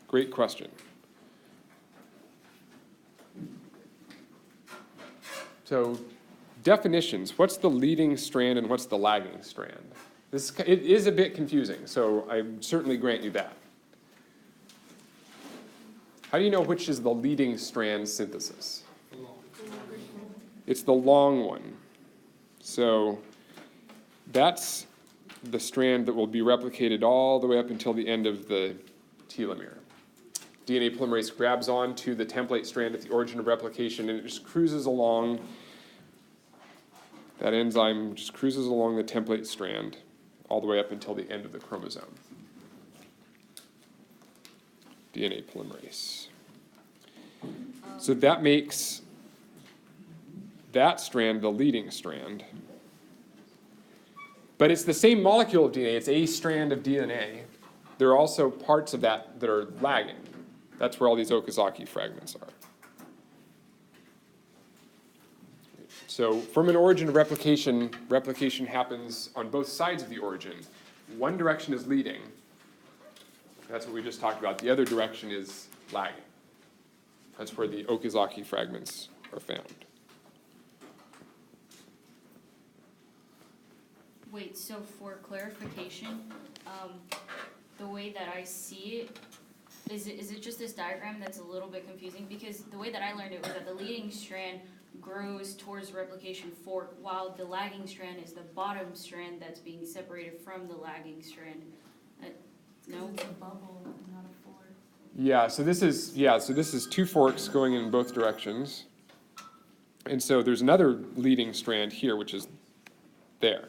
Great question. So definitions, what's the leading strand and what's the lagging strand? It is a bit confusing, so I certainly grant you that. How do you know which is the leading strand synthesis? It's the long one. So that's the strand that will be replicated all the way up until the end of the telomere. DNA polymerase grabs onto the template strand at the origin of replication and it just cruises along. That enzyme just cruises along the template strand all the way up until the end of the chromosome. DNA polymerase. So that makes that strand the leading strand. But it's the same molecule of DNA. It's a strand of DNA. There are also parts of that that are lagging. That's where all these Okazaki fragments are. So from an origin of replication, replication happens on both sides of the origin. One direction is leading. That's what we just talked about. The other direction is lagging. That's where the Okazaki fragments are found. Wait, so for clarification, the way that I see it, is it just this diagram that's a little bit confusing? Because the way that I learned it was that the leading strand grows towards replication fork, while the lagging strand is the bottom strand that's being separated from the lagging strand. No? It's a bubble, not a fork. Yeah, so this is two forks going in both directions. And so there's another leading strand here, which is there.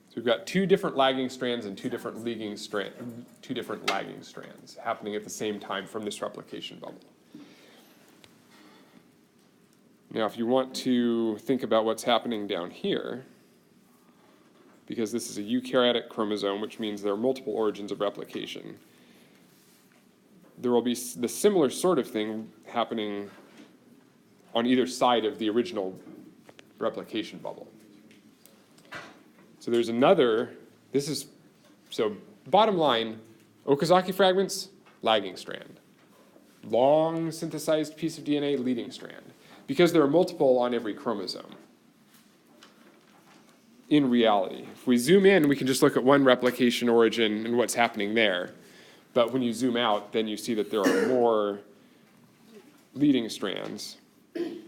So we've got two different lagging strands and two different lagging strands happening at the same time from this replication bubble. Now, if you want to think about what's happening down here, because this is a eukaryotic chromosome, which means there are multiple origins of replication, there will be the similar sort of thing happening on either side of the original replication bubble. So there's another, so bottom line, Okazaki fragments, lagging strand. Long synthesized piece of DNA, leading strand. Because there are multiple on every chromosome. In reality, if we zoom in, we can just look at one replication origin and what's happening there. But when you zoom out, then you see that there are more leading strands. And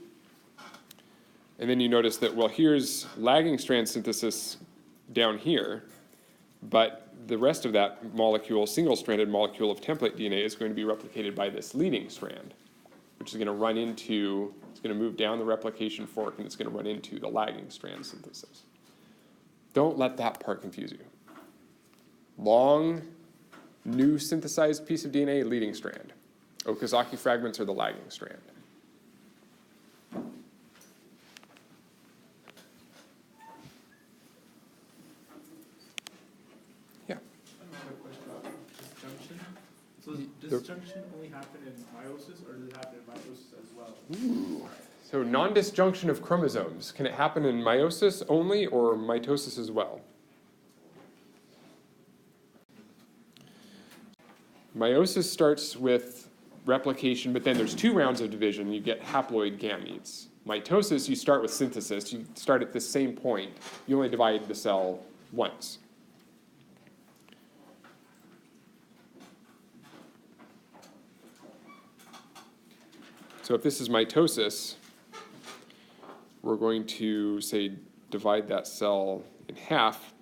then you notice that, well, here's lagging strand synthesis down here, but the rest of that molecule, single-stranded molecule of template DNA, is going to be replicated by this leading strand, which is going to run into, it's going to move down the replication fork, and it's going to run into the lagging strand synthesis. Don't let that part confuse you. Long, new synthesized piece of DNA, leading strand. Okazaki fragments are the lagging strand. Yeah. Another question about disjunction. So does disjunction only happen in meiosis, or does it happen in meiosis as well? Ooh. So non-disjunction of chromosomes, can it happen in meiosis only or mitosis as well? Meiosis starts with replication, but then there's two rounds of division. You get haploid gametes. Mitosis, you start with synthesis. You start at the same point. You only divide the cell once. So if this is mitosis, we're going to, say, divide that cell in half.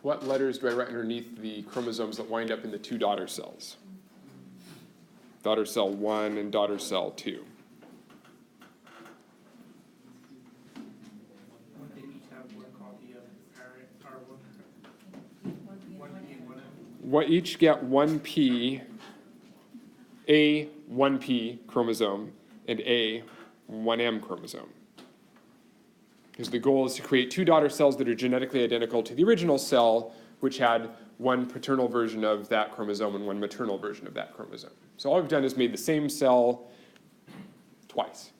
What letters do I write underneath the chromosomes that wind up in the two daughter cells? Daughter cell 1 and daughter cell 2. Wouldn't they each have one copy of the parent, or one P and one M? What each get 1P, a 1P chromosome and a 1M chromosome. Because the goal is to create two daughter cells that are genetically identical to the original cell, which had one paternal version of that chromosome and one maternal version of that chromosome. So all we've done is made the same cell twice.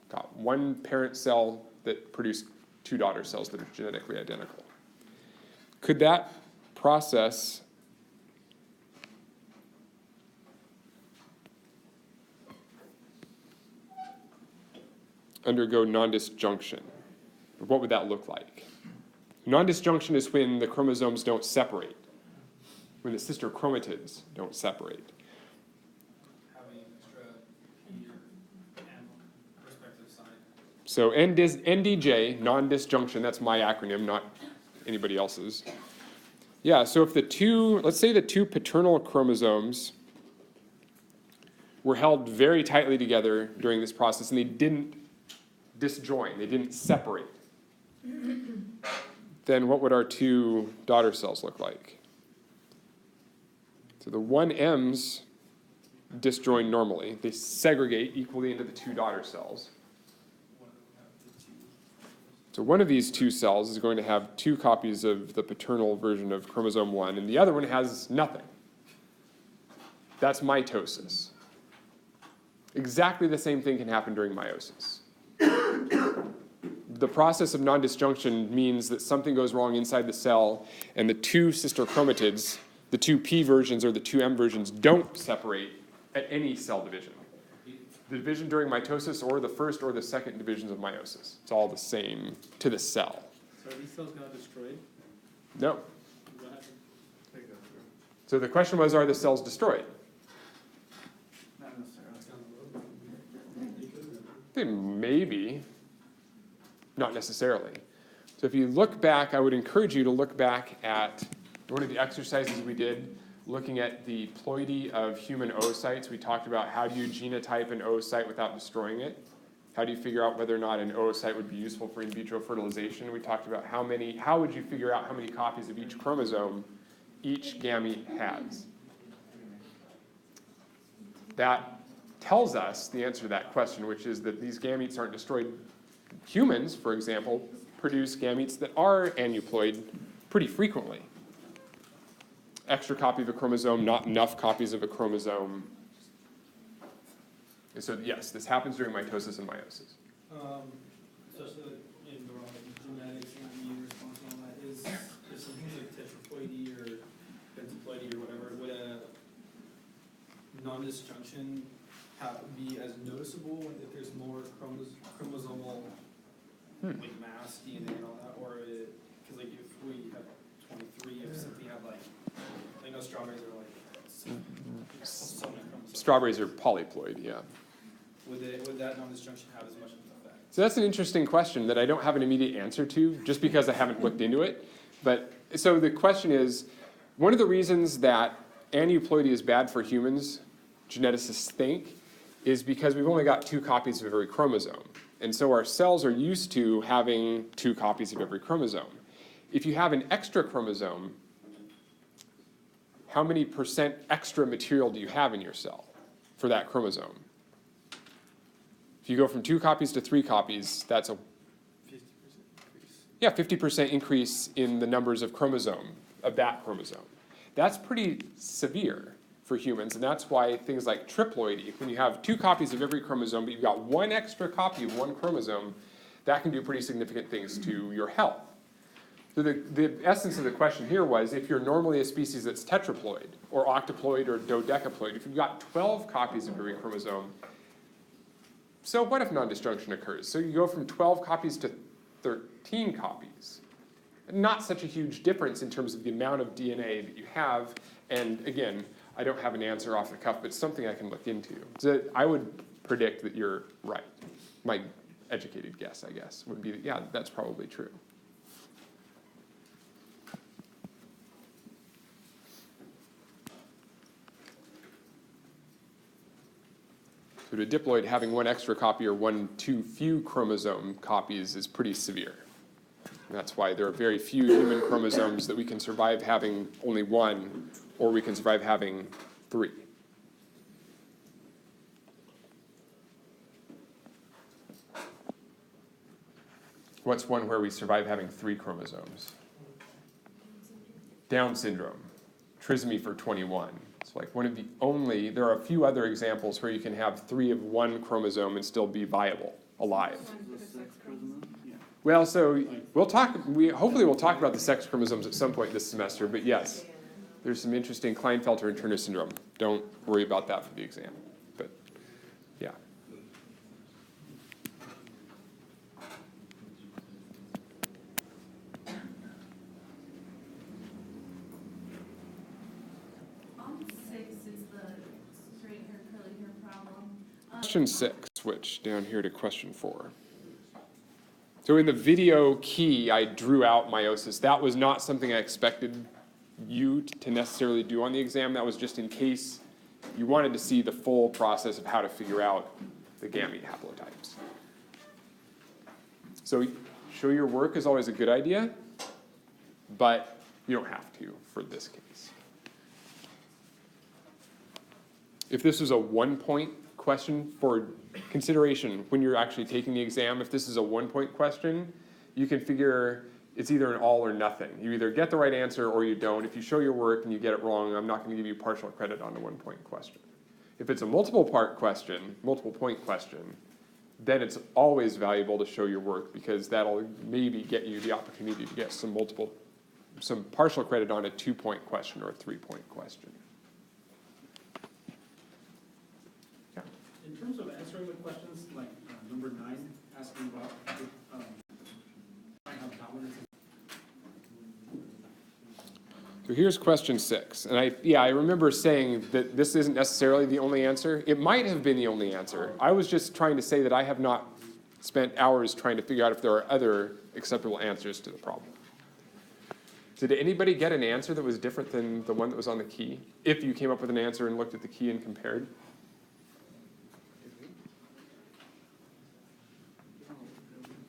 Got one parent cell that produce two daughter cells that are genetically identical. Could that process undergo nondisjunction? What would that look like? Nondisjunction is when the chromosomes don't separate, when the sister chromatids don't separate. Having extra P or N respective side. So NDJ, nondisjunction, that's my acronym, not anybody else's. Yeah, so if the two, let's say the two paternal chromosomes were held very tightly together during this process and they didn't disjoin, they didn't separate, then what would our two daughter cells look like? So the 1Ms disjoin normally. They segregate equally into the two daughter cells. So one of these two cells is going to have two copies of the paternal version of chromosome 1, and the other one has nothing. That's mitosis. Exactly the same thing can happen during meiosis. The process of nondisjunction means that something goes wrong inside the cell, and the two sister chromatids, the two P versions or the two M versions, don't separate at any cell division. The division during mitosis or the first or the second divisions of meiosis. It's all the same to the cell. So are these cells now destroyed? No. What happened? So the question was, are the cells destroyed? Not necessarily. They may be, not necessarily. So if you look back, I would encourage you to look back at one of the exercises we did looking at the ploidy of human oocytes. We talked about how do you genotype an oocyte without destroying it? How do you figure out whether or not an oocyte would be useful for in vitro fertilization? We talked about how would you figure out how many copies of each chromosome each gamete has? That tells us the answer to that question, which is that these gametes aren't destroyed. Humans, for example, produce gametes that are aneuploid pretty frequently. Extra copy of a chromosome, not enough copies of a chromosome. And so yes, this happens during mitosis and meiosis. Especially in the genetics and the immune response and all that, is something like tetraploidy or pentaploidy or whatever, would a nondisjunction be as noticeable if there's more chromosomal like mass, DNA and all that, or because like if we have 23, if something had like no strawberries are like so many chromosomes. Strawberries are polyploid, yeah. Would that nondisjunction have as much of an effect? So that's an interesting question that I don't have an immediate answer to, just because I haven't looked into it. But so the question is, one of the reasons that aneuploidy is bad for humans, geneticists think, is because we've only got two copies of every chromosome. And so our cells are used to having two copies of every chromosome. If you have an extra chromosome, how many percent extra material do you have in your cell for that chromosome? If you go from 2 copies to 3 copies, that's a 50% increase. Yeah, 50% increase in the numbers of that chromosome. That's pretty severe for humans, and that's why things like triploidy, when you have 2 copies of every chromosome, but you've got 1 extra copy of 1 chromosome, that can do pretty significant things to your health. So the essence of the question here was, if you're normally a species that's tetraploid, or octoploid, or dodecaploid, if you've got 12 copies of every chromosome, so what if nondisjunction occurs? So you go from 12 copies to 13 copies. Not such a huge difference in terms of the amount of DNA that you have. And again, I don't have an answer off the cuff, but it's something I can look into. So I would predict that you're right. My educated guess, I guess, would be that, yeah, that's probably true. So a diploid having 1 extra copy or 1 too few chromosome copies is pretty severe. And that's why there are very few human chromosomes that we can survive having only 1, or we can survive having 3. What's one where we survive having 3 chromosomes? Down syndrome, trisomy for 21. It's like one of the only, there are a few other examples where you can have 3 of 1 chromosome and still be viable, alive. The sex chromosome? Yeah. Well, so hopefully we'll talk about the sex chromosomes at some point this semester, but yes, there's some interesting Klinefelter and Turner syndrome. Don't worry about that for the exam, but yeah. On 6 is the straight hair, curly hair problem. Question 6, switch down here to question 4. So in the video key, I drew out meiosis. That was not something I expected you to necessarily do on the exam. That was just in case you wanted to see the full process of how to figure out the gamete haplotypes. So show your work is always a good idea, but you don't have to for this case. If this was a 1-point question for consideration when you're actually taking the exam, if this is a 1-point question, you can figure it's either an all or nothing. You either get the right answer or you don't. If you show your work and you get it wrong, I'm not going to give you partial credit on a 1-point question. If it's a multiple point question, then it's always valuable to show your work because that'll maybe get you the opportunity to get some partial credit on a 2-point question or a 3-point question. In terms of answering the questions, like number 9, asking about how dominance. So here's question 6, and I remember saying that this isn't necessarily the only answer. It might have been the only answer. I was just trying to say that I have not spent hours trying to figure out if there are other acceptable answers to the problem. So did anybody get an answer that was different than the one that was on the key? If you came up with an answer and looked at the key and compared?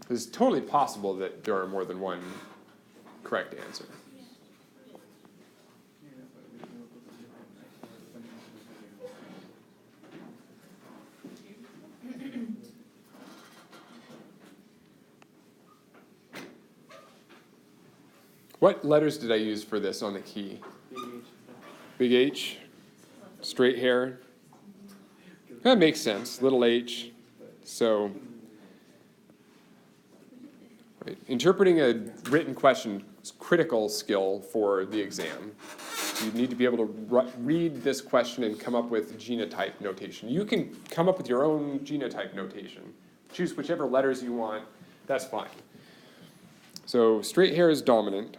It's totally possible that there are more than one correct answer. What letters did I use for this on the key? Big H, straight hair. That makes sense, little h. So, right. Interpreting a written question is critical skill for the exam. You need to be able to read this question and come up with genotype notation. You can come up with your own genotype notation. Choose whichever letters you want, that's fine. So straight hair is dominant.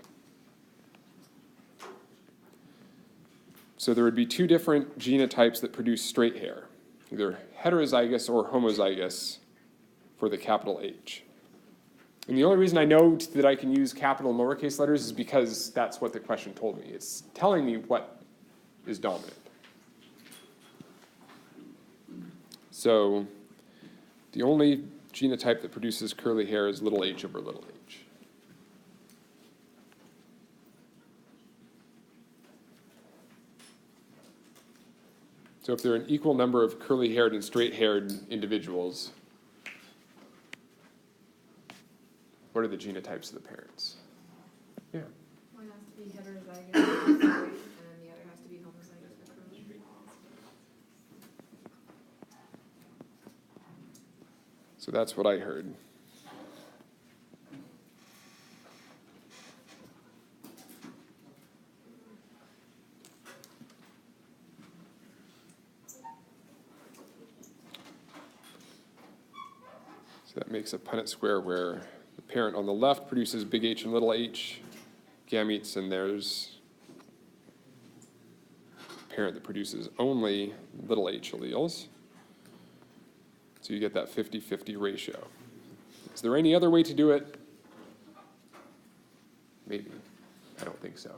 So there would be 2 different genotypes that produce straight hair, either heterozygous or homozygous for the capital H. And the only reason I know that I can use capital and lowercase letters is because that's what the question told me. It's telling me what is dominant. So the only genotype that produces curly hair is little h over little h. So if there are an equal number of curly-haired and straight-haired individuals, what are the genotypes of the parents? Yeah. One has to be heterozygous and the other has to be homozygous for curly. So that's what I heard. So that makes a Punnett square where the parent on the left produces big H and little h gametes, and there's a parent that produces only little h alleles. So you get that 50-50 ratio. Is there any other way to do it? Maybe. I don't think so.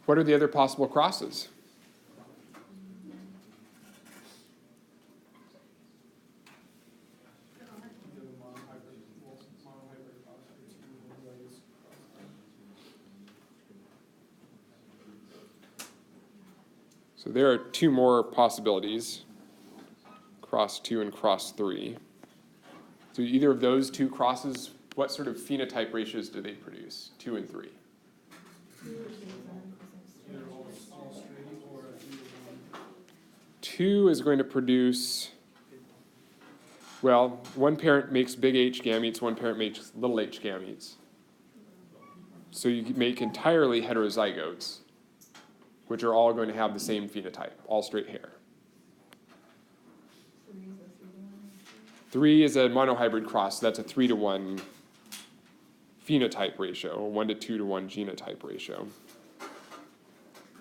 What are the other possible crosses? So there are 2 more possibilities, cross 2 and cross 3. So either of those 2 crosses, what sort of phenotype ratios do they produce, 2 and 3? 2 is going to produce, well, one parent makes big H gametes, one parent makes little h gametes. So you make entirely heterozygotes, which are all going to have the same phenotype, all straight hair. 3 is a monohybrid cross, so that's a 3-to-1 phenotype ratio, or 1 to 2 to 1 genotype ratio.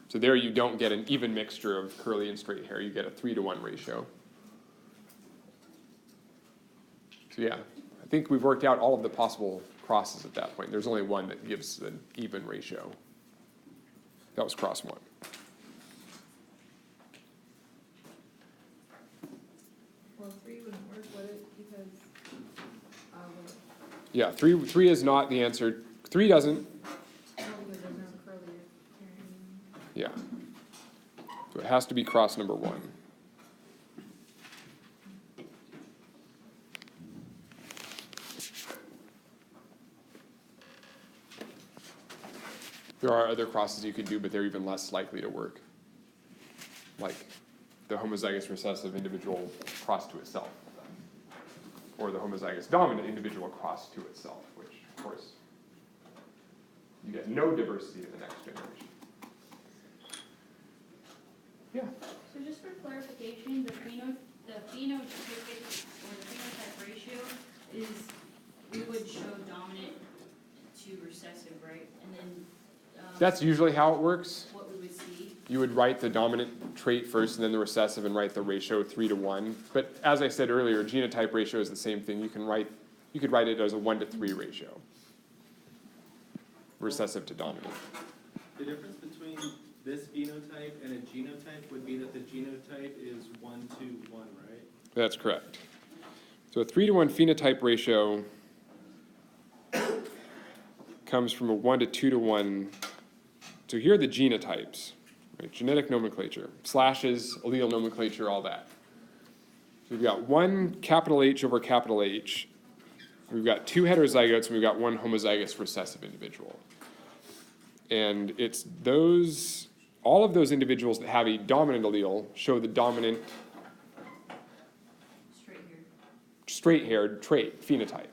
So there you don't get an even mixture of curly and straight hair, you get a 3-to-1 ratio. So yeah, I think we've worked out all of the possible crosses at that point. There's only one that gives an even ratio. That was cross 1. Well, 3 wouldn't work, would it, because, Yeah, 3 is not the answer. 3 doesn't. no, because there's no curly hair. Yeah. So it has to be cross number 1. There are other crosses you could do, but they're even less likely to work. Like the homozygous recessive individual cross to itself. Or the homozygous dominant individual cross to itself, which, of course, you get no diversity in the next generation. Yeah. So just for clarification, the phenotypic or the phenotype ratio is, we would show dominant to recessive, right? And then That's usually how it works. what we would see. You would write the dominant trait first and then the recessive and write the ratio 3-to-1. But as I said earlier, genotype ratio is the same thing. You could write it as a 1-to-3 ratio. Recessive to dominant. The difference between this phenotype and a genotype would be that the genotype is 1 to 1, right? That's correct. So a 3-to-1 phenotype ratio comes from a 1 to 2-to-1. So here are the genotypes, right? Genetic nomenclature, slashes, allele nomenclature, all that. So we've got 1 capital H over capital H. We've got 2 heterozygotes, and we've got 1 homozygous recessive individual. And it's those, all of those individuals that have a dominant allele show the dominant straight-haired trait, phenotype.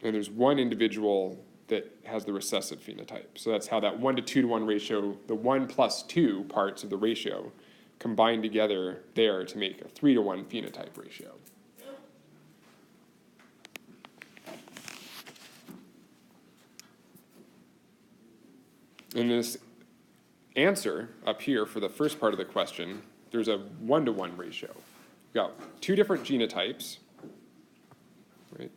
And there's 1 individual that has the recessive phenotype. So that's how that 1 to 2-to-1 ratio, the 1 plus 2 parts of the ratio, combine together there to make a 3-to-1 phenotype ratio. In this answer up here for the first part of the question, there's a 1-to-1 ratio. We've got 2 different genotypes, right?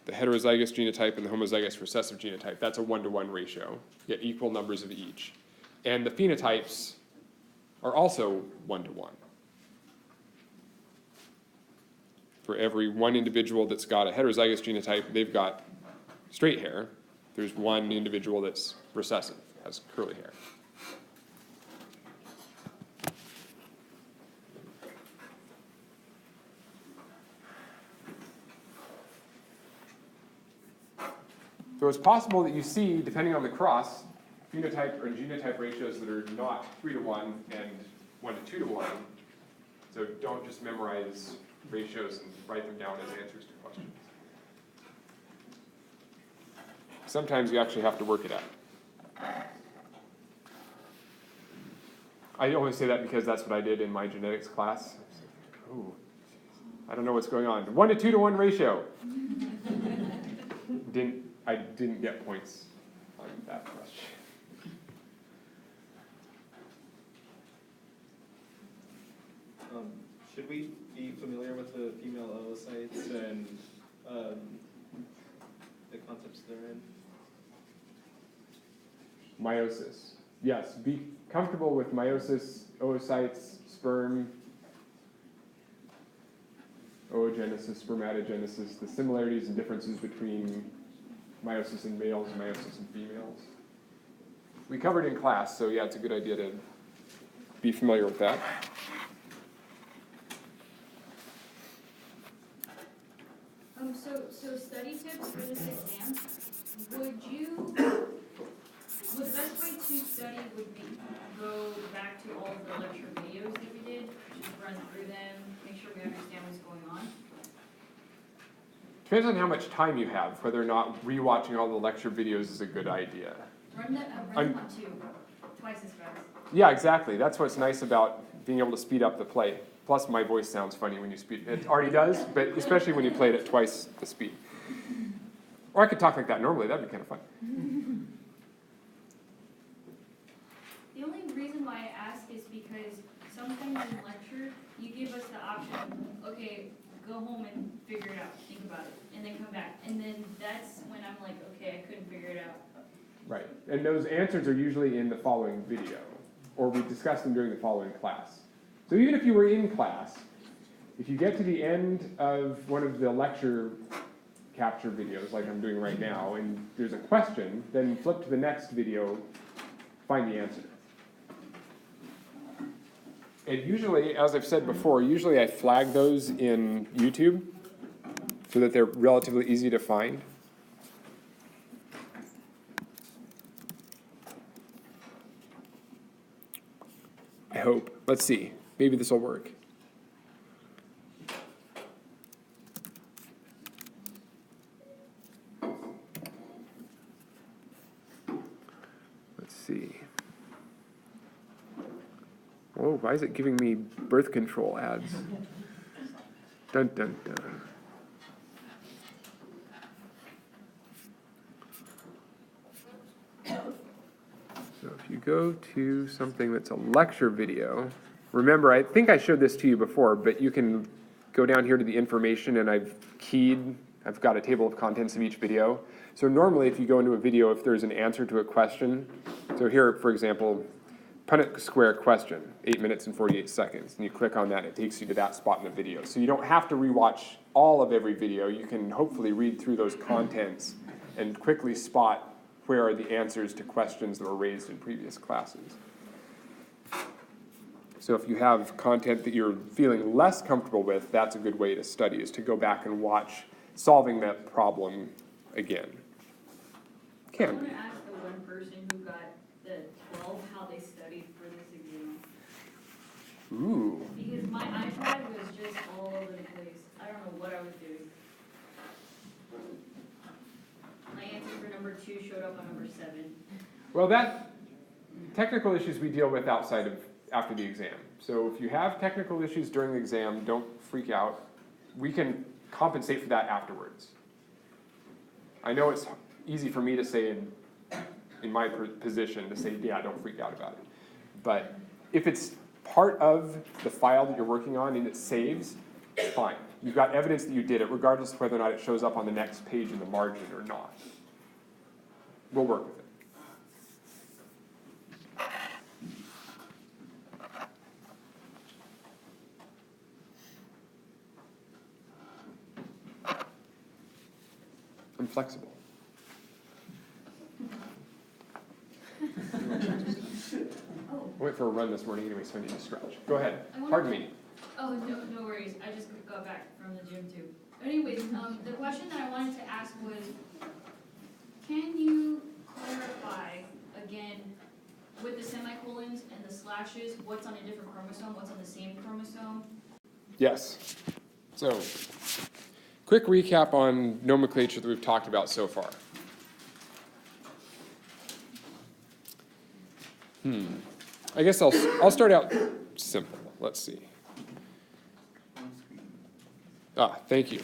The heterozygous genotype and the homozygous recessive genotype. That's a 1-to-1 ratio. You get equal numbers of each. And the phenotypes are also 1-to-1. For every 1 individual that's got a heterozygous genotype, they've got straight hair. There's 1 individual that's recessive, has curly hair. So it's possible that you see, depending on the cross, phenotype or genotype ratios that are not 3-to-1 and 1 to 2-to-1. So don't just memorize ratios and write them down as answers to questions. Sometimes you actually have to work it out. I only say that because that's what I did in my genetics class. Ooh, I don't know what's going on. 1 to 2-to-1 ratio. I didn't get points on that question. Should we be familiar with the female oocytes and the concepts they're in? Meiosis. Yes, be comfortable with meiosis, oocytes, sperm, oogenesis, spermatogenesis, the similarities and differences between meiosis in males and meiosis in females. We covered in class, so yeah, it's a good idea to be familiar with that. So study tips for this exam, would the best way to study would the lecture videos that we did, just run through them, make sure we understand what's going on. Depends on how much time you have, whether or not rewatching all the lecture videos is a good idea. Run them on two, twice as fast. Yeah, exactly. That's what's nice about being able to speed up the play. Plus, my voice sounds funny when you speed. It already does, but especially when you play it at twice the speed. Or I could talk like that normally. That'd be kind of fun. The only reason why I ask is because sometimes in lecture, you give us the option, okay, go home and figure it out, think about it, and then come back. And then that's when I'm like, okay, I couldn't figure it out. Right. And those answers are usually in the following video, or we discuss them during the following class. So even if you were in class, if you get to the end of one of the lecture capture videos, like I'm doing right now, and there's a question, then flip to the next video, find the answer. And usually, as I've said before, usually I flag those in YouTube so that they're relatively easy to find. I hope. Let's see. Maybe this will work. Let's see. Oh, why is it giving me birth control ads? Dun dun dun. So if you go to something that's a lecture video, remember, I think I showed this to you before, but you can go down here to the information and I've got a table of contents of each video. So normally if you go into a video, if there's an answer to a question, so here, for example, Punnett square question, 8 minutes and 48 seconds, and you click on that, it takes you to that spot in the video. So you don't have to rewatch all of every video, you can hopefully read through those contents and quickly spot where are the answers to questions that were raised in previous classes. So if you have content that you're feeling less comfortable with, that's a good way to study, is to go back and watch solving that problem again. I Can want be. to ask the one person who got the 12 how they studied for this exam. Ooh. Because my iPad was just all over the place. I don't know what I was doing. My answer for number 2 showed up on number 7. Well, that technical issues we deal with outside of after the exam. So if you have technical issues during the exam, don't freak out. We can compensate for that afterwards. I know it's easy for me to say in my position to say, yeah, don't freak out about it. But if it's part of the file that you're working on and it saves, fine. You've got evidence that you did it, regardless of whether or not it shows up on the next page in the margin or not. We'll work with it. I'm flexible. Oh. I went for a run this morning anyway, so I need to stretch. Go ahead. I wanna- Pardon me. Oh, no worries. I just got back from the gym too. Anyways, the question that I wanted to ask was, can you clarify again with the semicolons and the slashes, what's on a different chromosome, what's on the same chromosome? Yes. So, quick recap on nomenclature that we've talked about so far. I guess I'll start out simple. Let's see. Thank you.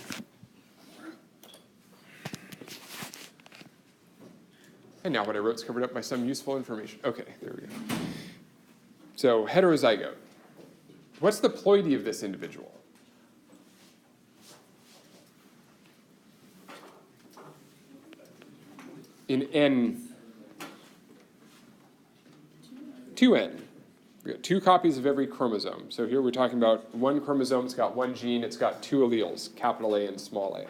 And now what I wrote is covered up by some useful information. Okay, there we go. So, heterozygote. What's the ploidy of this individual? In N, 2N. We've got 2 copies of every chromosome. So here we're talking about one chromosome, it's got 1 gene, it's got 2 alleles, capital A and small a.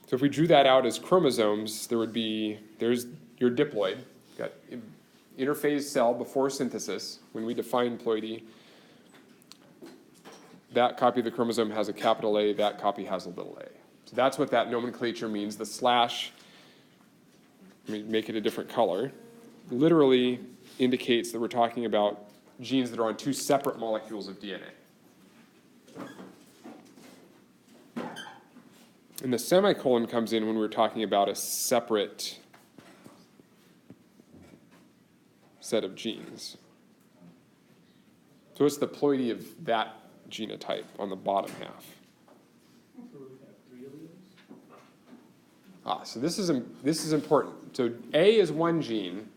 So if we drew that out as chromosomes, there's your diploid, got interphase cell before synthesis. When we define ploidy, that copy of the chromosome has a capital A, that copy has a little a. So that's what that nomenclature means. The slash let me make it a different color, literally indicates that we're talking about genes that are on two separate molecules of DNA. And the semicolon comes in when we're talking about a separate set of genes. So it's the ploidy of that genotype on the bottom half. So we have 3 alleles? So this is important. So A is one gene,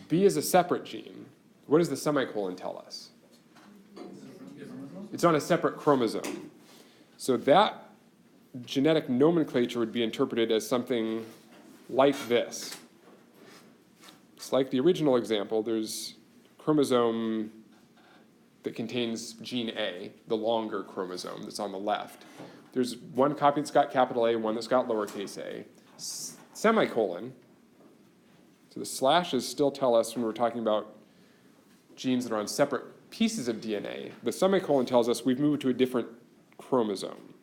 B is a separate gene. What does the semicolon tell us? It's on a separate chromosome. So that genetic nomenclature would be interpreted as something like this. It's like the original example. There's a chromosome that contains gene A, the longer chromosome that's on the left. There's one copy that's got capital A, one that's got lowercase a. Semicolon. So the slashes still tell us when we're talking about genes that are on separate pieces of DNA. The semicolon tells us we've moved to a different chromosome.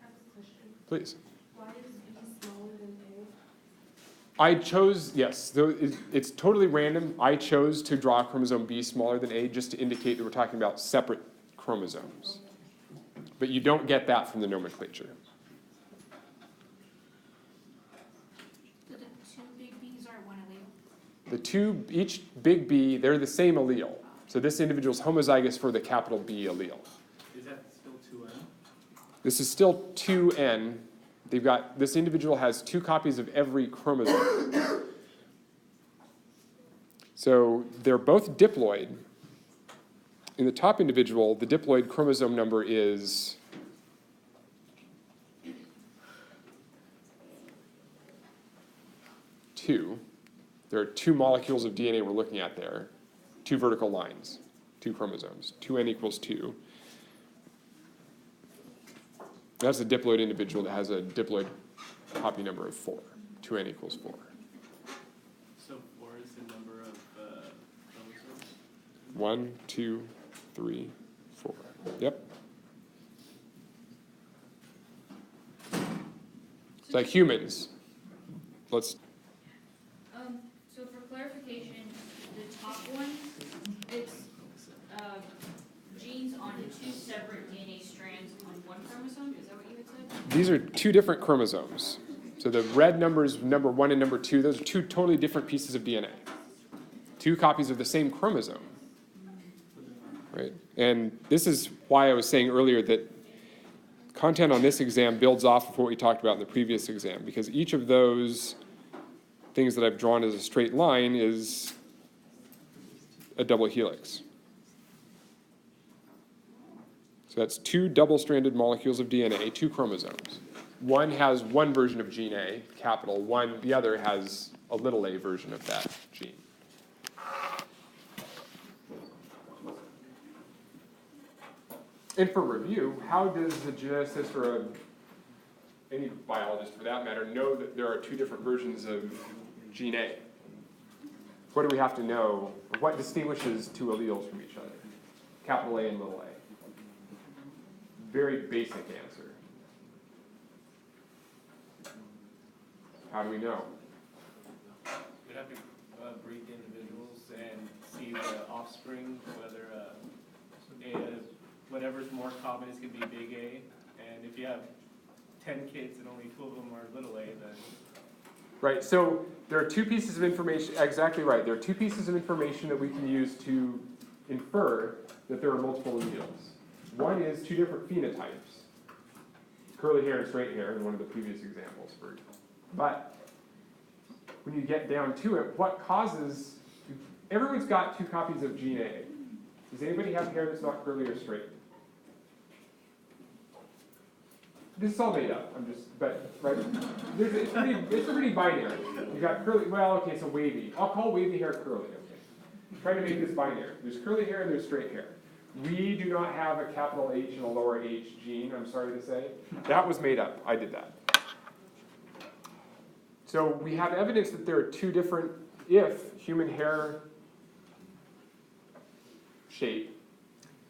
I have a question. Please. Why is B smaller than I chose, yes, it's totally random. I chose to draw chromosome B smaller than A just to indicate that we're talking about separate chromosomes. But you don't get that from the nomenclature. So the two big B's are one allele? The two, each big B, they're the same allele. So this individual's homozygous for the capital B allele. Is that still 2N? This is still 2N. They've got, this individual has 2 copies of every chromosome. So they're both diploid. In the top individual, the diploid chromosome number is 2. There are 2 molecules of DNA we're looking at there, 2 vertical lines, 2 chromosomes. 2N equals 2. That's a diploid individual that has a diploid copy number of 4. 2N equals 4. So 4 is the number of chromosomes? 1, 2, 3, 4. Yep. It's like humans. Let's. So for clarification, the top one, it's genes on 2 separate DNA strands on 1 chromosome. Is that what you had said? These are 2 different chromosomes. So the red numbers, number 1 and number 2, those are 2 totally different pieces of DNA. 2 copies of the same chromosome. Right? And this is why I was saying earlier that content on this exam builds off of what we talked about in the previous exam, because each of those things that I've drawn as a straight line is a double helix. So that's 2 double-stranded molecules of DNA, 2 chromosomes. One has one version of gene A, capital, one, the other has a little a version of that gene. And for review, how does the geneticist or any biologist for that matter know that there are 2 different versions of gene A? What do we have to know? What distinguishes 2 alleles from each other? Capital A and little a. Very basic answer. How do we know? We'd have to breed the individuals and see the offspring, whether whatever's more common is going to be big A, and if you have 10 kids and only 2 of them are little a, then... Right, so there are 2 pieces of information, exactly right. There are 2 pieces of information that we can use to infer that there are multiple alleles. One is 2 different phenotypes, curly hair and straight hair in one of the previous examples. But when you get down to it, what causes, everyone's got 2 copies of gene A. Does anybody have hair that's not curly or straight? This is all made up, right? It's pretty binary. You got curly, well, okay, so wavy. I'll call wavy hair curly, okay. Try to make this binary. There's curly hair and there's straight hair. We do not have a capital H and a lower H gene, I'm sorry to say. That was made up, I did that. So we have evidence that there are 2 different, if human hair shape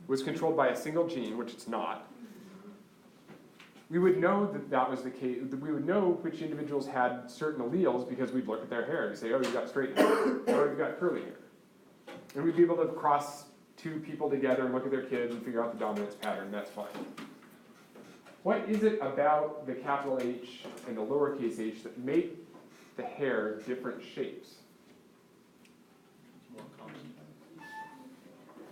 was controlled by a single gene, which it's not, we would know that that was the case. We would know which individuals had certain alleles because we'd look at their hair and say, oh, you've got straight hair, or you've got curly hair. And we'd be able to cross two people together and look at their kids and figure out the dominance pattern, that's fine. What is it about the capital H and the lowercase h that make the hair different shapes? More common.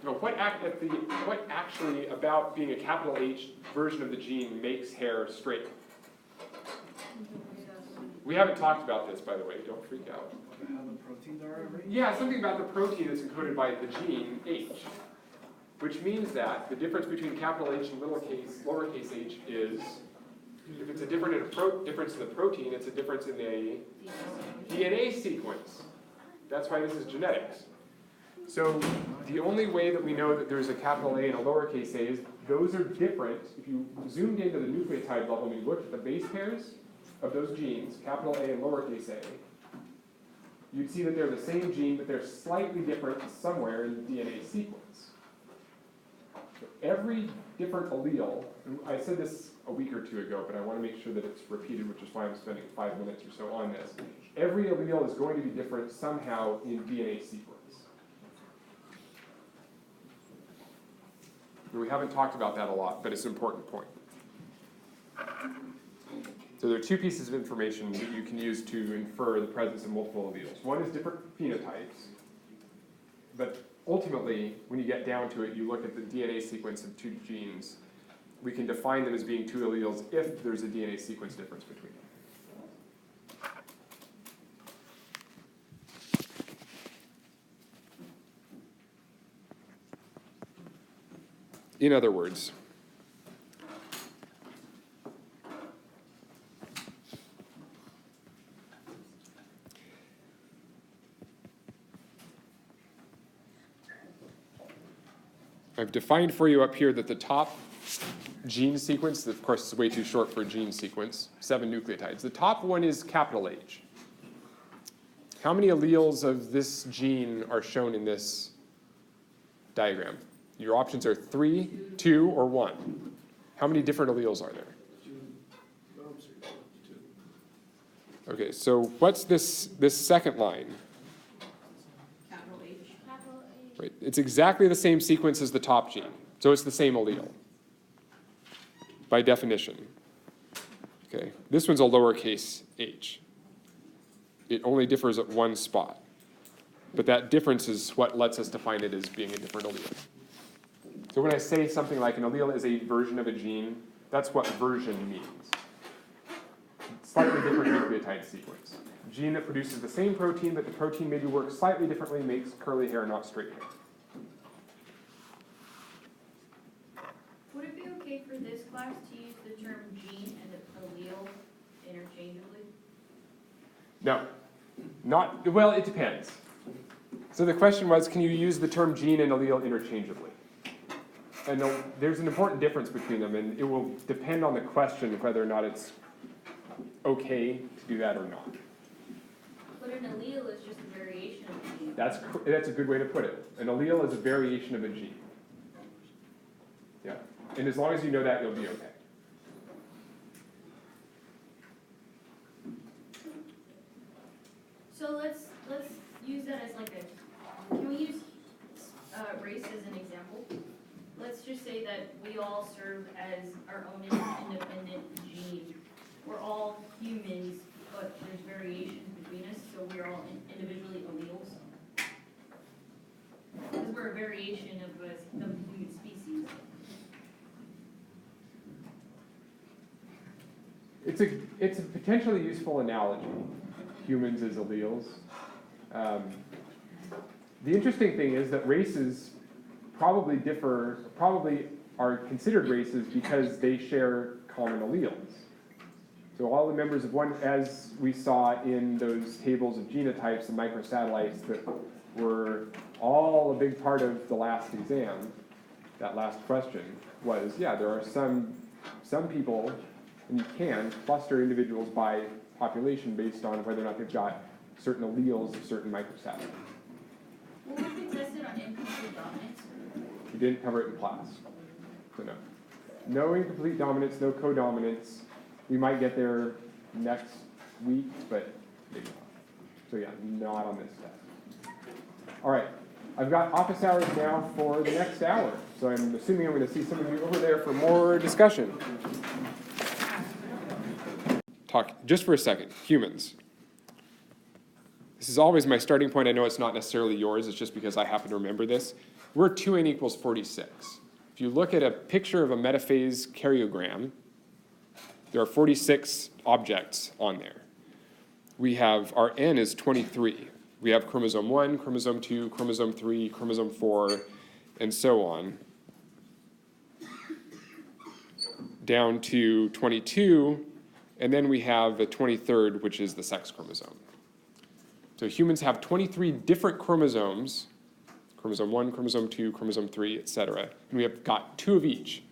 No, what actually about being a capital H version of the gene makes hair straight? We haven't talked about this, by the way, don't freak out. How the proteins are arranged? Yeah, something about the protein that's encoded by the gene H, which means that the difference between capital H and lowercase h is, if it's a difference in the protein, it's a difference in the DNA sequence. That's why this is genetics. So the only way that we know that there's a capital A and a lowercase a is those are different. If you zoomed into the nucleotide level and you looked at the base pairs of those genes, capital A and lowercase a, you'd see that they're the same gene, but they're slightly different somewhere in the DNA sequence. So every different allele, and I said this a week or two ago, but I want to make sure that it's repeated, which is why I'm spending 5 minutes or so on this. Every allele is going to be different somehow in DNA sequence. We haven't talked about that a lot, but it's an important point. So there are two pieces of information that you can use to infer the presence of multiple alleles. One is different phenotypes, but ultimately, when you get down to it, you look at the DNA sequence of two genes. We can define them as being two alleles if there's a DNA sequence difference between them. In other words, I've defined for you up here that the top gene sequence, of course it's way too short for a gene sequence, 7 nucleotides. The top one is capital H. How many alleles of this gene are shown in this diagram? Your options are 3, 2, or 1. How many different alleles are there? 2. Okay, so what's this second line? Capital H. Capital H. Right, it's exactly the same sequence as the top gene, so it's the same allele, by definition. Okay, this one's a lowercase h. It only differs at one spot, but that difference is what lets us define it as being a different allele. So when I say something like an allele is a version of a gene, that's what version means. Slightly different nucleotide sequence. A gene that produces the same protein, but the protein maybe works slightly differently, makes curly hair, not straight hair. Would it be okay for this class to use the term gene and allele interchangeably? No, not, well, it depends. So the question was, can you use the term gene and allele interchangeably? And there's an important difference between them, and it will depend on the question whether or not it's okay to do that or not. But an allele is just a variation of a gene. That's a good way to put it. An allele is a variation of a gene. Yeah, and as long as you know that, you'll be okay. So let's use that as like can we use race as an example? Let's just say that we all serve as our own independent gene. We're all humans, but there's variations between us, so we're all individually alleles. Because we're a variation of the human species. It's a potentially useful analogy, humans as alleles. The interesting thing is that races probably are considered races because they share common alleles. So all the members of one, as we saw in those tables of genotypes and microsatellites that were all a big part of the last exam, that last question was, yeah, there are some people, and you can cluster individuals by population based on whether or not they've got certain alleles of certain microsatellites. Well, we've been tested on incomplete dominance. We didn't cover it in class, so no. No incomplete dominance, no codominance. We might get there next week, but maybe not. So yeah, not on this test. All right, I've got office hours now for the next hour. So I'm assuming I'm going to see some of you over there for more discussion. Talk just for a second, humans. This is always my starting point. I know it's not necessarily yours, it's just because I happen to remember this. We're 2n equals 46. If you look at a picture of a metaphase karyogram, there are 46 objects on there. We have, our n is 23. We have chromosome 1, chromosome 2, chromosome 3, chromosome 4, and so on, down to 22, and then we have the 23rd, which is the sex chromosome. So humans have 23 different chromosomes, chromosome 1, chromosome 2, chromosome 3, etc. And we have got 2 of each.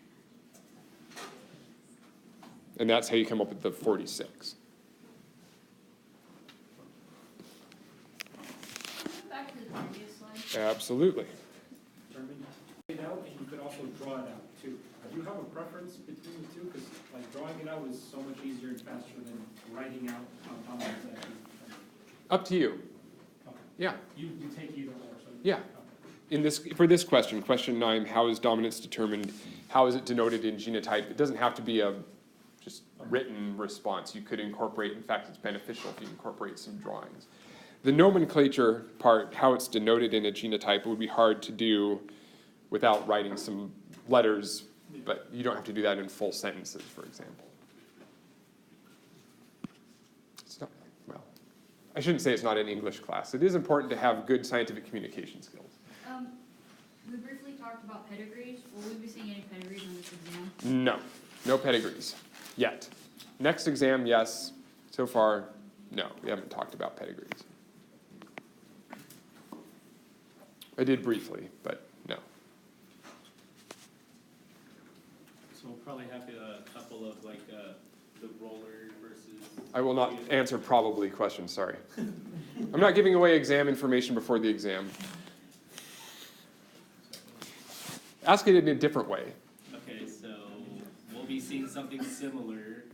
And that's how you come up with the 46. Back to the previous slide. Absolutely. Determine it out, and you could also draw it out too. Do you have a preference between the two? Because like drawing it out is so much easier and faster than writing out how dominance actually. Up to you. Okay. Yeah. You take either or. So Yeah. In this, for this question, question 9, how is dominance determined? How is it denoted in genotype? It doesn't have to be a just written response. You could incorporate, in fact, it's beneficial if you incorporate some drawings. The nomenclature part, how it's denoted in a genotype, would be hard to do without writing some letters, but you don't have to do that in full sentences, for example. It's not, well, I shouldn't say it's not an English class. It is important to have good scientific communication skills. We briefly talked about pedigrees. Will we be seeing any pedigrees on this exam? No, no pedigrees, yet. Next exam, yes. So far, no, we haven't talked about pedigrees. I did briefly, but no. So we'll probably have a couple of like the roller versus. I will not answer probably questions, sorry. I'm not giving away exam information before the exam. Ask it in a different way. Okay, so we'll be seeing something similar